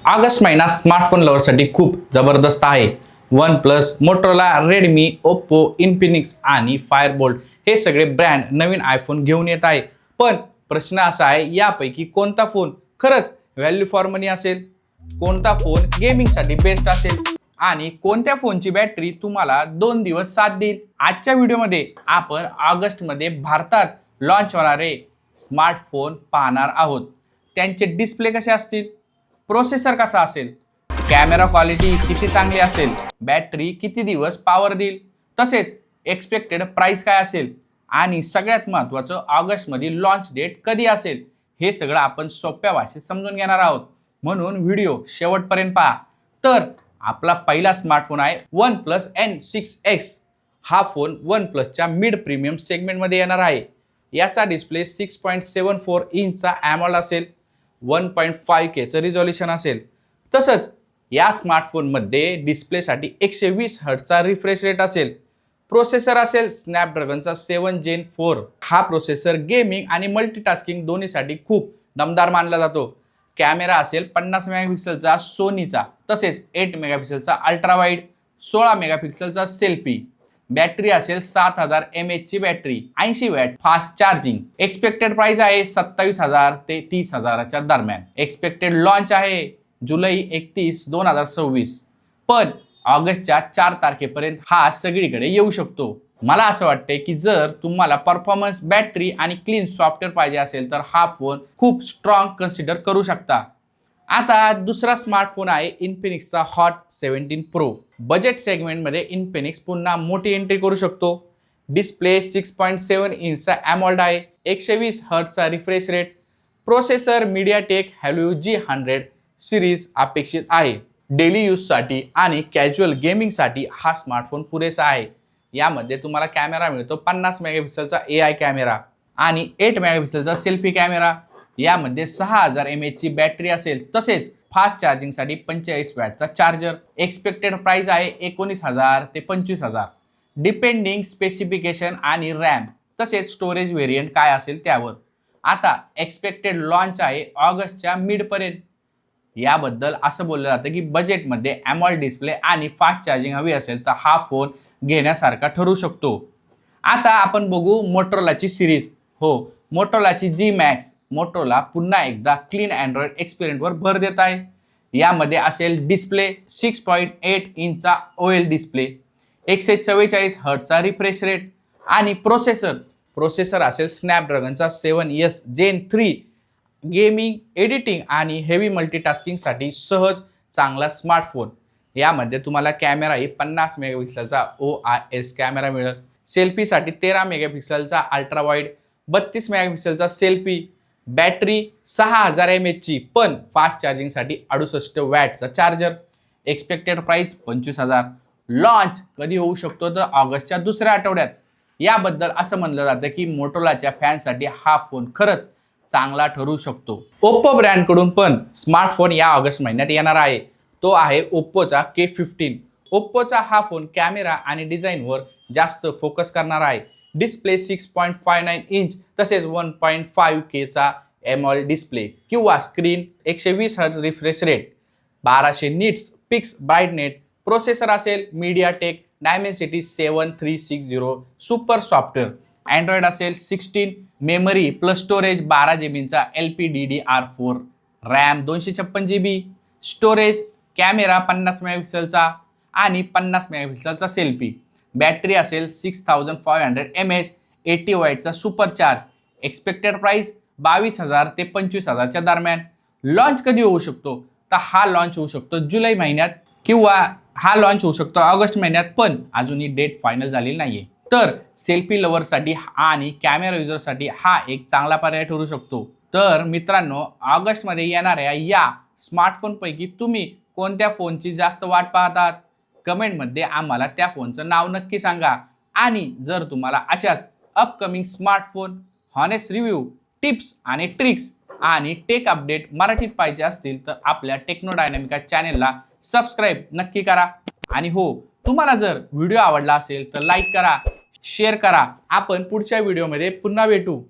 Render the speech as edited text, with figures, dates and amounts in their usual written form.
August महिना smartphone लव्हरसाठी खूप जबरदस्त आहे. One plus, Motorola, Redmi, Oppo, Infinix आणि फायरबोल्ट हे सगळे ब्रँड नवीन आयफोन घेऊन येत आहे. पण प्रश्न असा आहे, यापैकी कोणता फोन खरंच व्हॅल्यू फॉर मनी असेल, कोणता फोन गेमिंगसाठी बेस्ट असेल आणि कोणत्या फोनची बॅटरी तुम्हाला 2 दिवस साथ देईल. आजच्या व्हिडिओमध्ये आपण ऑगस्टमध्ये भारतात लॉन्च होणारे स्मार्टफोन पाहणार आहोत. त्यांचे डिस्प्ले कसे असतील, प्रोसेसर कसा असेल, कॅमेरा क्वालिटी किती चांगली असेल, बॅटरी किती दिवस पॉवर देईल, तसेच एक्सपेक्टेड प्राइस काय असेल आणि सगळ्यात महत्त्वाचं ऑगस्टमधील लॉन्च डेट कधी असेल, हे सगळं आपण सोप्या भाषेत समजून घेणार आहोत. म्हणून व्हिडिओ शेवटपर्यंत पहा. तर आपला पहिला स्मार्टफोन आहे OnePlus N6X. हा फोन OnePlusच्या मिड प्रीमियम सेगमेंटमध्ये येणार आहे. याचा डिस्प्ले 6.74 इंचचा AMOLED असेल, 1.5K चं रिझोल्युशन असेल. तसंच या स्मार्टफोनमध्ये डिस्प्लेसाठी 120 हर्ट्जचा रिफ्रेश रेट असेल. प्रोसेसर असेल स्नॅपड्रॅगनचा 7 Gen 4. हा प्रोसेसर गेमिंग आणि मल्टीटास्किंग दोन्हीसाठी खूप दमदार मानला जातो. कॅमेरा असेल 50 मेगापिक्सलचा सोनीचा, तसेच 8 मेगापिक्सलचा अल्ट्रा वाईड, 16 मेगापिक्सलचा सेल्फी. बॅटरी असेल 7000 mAh ची battery, 80 watt fast charging. Expected price आहे 27,000 ते 30,000च्या दरम्यान. एक्सपेक्टेड लॉन्च आहे जुलै 31, 2026. पण ऑगस्टच्या 4 तारखेपर्यंत हा सगळीकडे येऊ शकतो. मला असं वाटतंय की जर तुम्हाला परफॉर्मन्स, बॅटरी आणि क्लीन सॉफ्टवेअर पाहिजे असेल तर हा फोन खूप स्ट्रॉंग कन्सिडर करू शकता. आता दुसरा स्मार्टफोन आहे इन्फिनिक्सचा हॉट 17 Pro. बजेट सेगमेंटमध्ये इन्फिनिक्स पुन्हा मोठी एंट्री करू शकतो. डिस्प्ले 6.7 इंचचा AMOLED आहे, 120 हर्ट्जचा refresh rate. Processor MediaTek Helio G100 series अपेक्षित आहे. डेली यूजसाठी आणि कॅज्युअल गेमिंगसाठी हा स्मार्टफोन पुरेसा आहे. यामध्ये तुम्हाला कॅमेरा मिळतो 50 मेगापिक्सलचा AI कॅमेरा आणि 8 मेगापिक्सलचा सेल्फी कॅमेरा. यामध्ये 6000 mAh ची बॅटरी असेल, तसेच फास्ट चार्जिंगसाठी 45 वॅटचा चार्जर. एक्सपेक्टेड प्राइस आहे 19,000 ते 25,000, डिपेंडिंग स्पेसिफिकेशन आणि रॅम तसेच स्टोरेज व्हेरियंट काय असेल त्यावर. आता एक्सपेक्टेड लॉन्च आहे ऑगस्टच्या मिडपर्यंत. याबद्दल असं बोललं जातं की बजेटमध्ये AMOLED डिस्प्ले आणि फास्ट चार्जिंग हवी असेल तर हा फोन घेण्यासारखा ठरू शकतो. आता आपण बघू मोटोरोलाची सिरीज. हो, मोटोरोलाची G Max. मोटोरोला पुन्हा एकदा क्लीन अँड्रॉइड एक्सपिरियन्सवर भर देत आहे. यामध्ये असेल डिस्प्ले 6.8 इंचचा OLED डिस्प्ले, 144 हर्ट्जचा रिफ्रेश रेट आणि प्रोसेसर असेल स्नॅपड्रॅगनचा 7S Gen 3. गेमिंग, एडिटिंग आणि हेवी मल्टीटास्किंगसाठी सहज चांगला स्मार्टफोन. यामध्ये तुम्हाला कॅमेराही 50 मेगापिक्सलचा OIS कॅमेरा मिळेल. सेल्फीसाठी 13 मेगापिक्सलचा अल्ट्रा वाईड, 32 मेगापिक्सलचा सेल्फी. बॅटरी 6000 mAh ची, पण फास्ट चार्जिंगसाठी 68 वॅटचा चार्जर. Expected price 25,000. लॉन्च कधी होऊ शकतो तर ऑगस्टच्या दुसऱ्या आठवड्यात. याबद्दल असं म्हणलं जातं की मोटोरोलाच्या फॅनसाठी हा फोन खरंच चांगला ठरू शकतो. ओप्पो ब्रँडकडून पण स्मार्टफोन या ऑगस्ट महिन्यात येणार आहे. तो आहे ओप्पोचा K15. ओप्पोचा हा फोन कॅमेरा आणि डिझाईनवर जास्त फोकस करणार आहे. डिस्प्ले 6.59 इंच तसेच 1.5K चा AMOLED डिस्प्ले किंवा screen, 120 hertz refresh rate, 1200 nits पिक्स ब्राईटनेस. प्रोसेसर असेल MediaTek Dimensity 7360 super software. Android असेल 16. Memory plus storage 12 GB LPDDR4. RAM 256 GB. Storage, camera 50 मेगापिक्सलचा आणि 50 मेगापिक्सलचा सेल्फी. बॅटरी असेल 6500 mAh, 80 वॅटचा सुपर चार्ज. एक्सपेक्टेड प्राइस 22,000 ते 25,000च्या दरम्यान. लॉन्च कधी होऊ शकतो तर हा लॉन्च होऊ शकतो जुलै महिन्यात किंवा हा लॉन्च होऊ शकतो ऑगस्ट महिन्यात, पण अजूनही डेट फायनल झालेली नाहीये. तर सेल्फी लव्हरसाठी आणि कॅमेरा युजरसाठी हा एक चांगला पर्याय ठरू शकतो. तर मित्रांनो, ऑगस्टमध्ये येणाऱ्या या स्मार्टफोनपैकी तुम्ही कोणत्या फोनची जास्त वाट पाहतात? कमेंटमध्ये आम्हाला त्या फोनचं नाव नक्की सांगा. आणि जर तुम्हाला अशाच upcoming smartphone, honest review, tips आणि ट्रिक्स आणि टेक अपडेट मराठीत पाहिजे असतील तर आपल्या टेक्नो डायनॅमिका चॅनेलला सबस्क्राईब नक्की करा. आणि हो, तुम्हाला जर व्हिडिओ आवडला असेल तर लाईक करा, शेअर करा. आपण पुढच्या व्हिडिओमध्ये पुन्हा भेटू.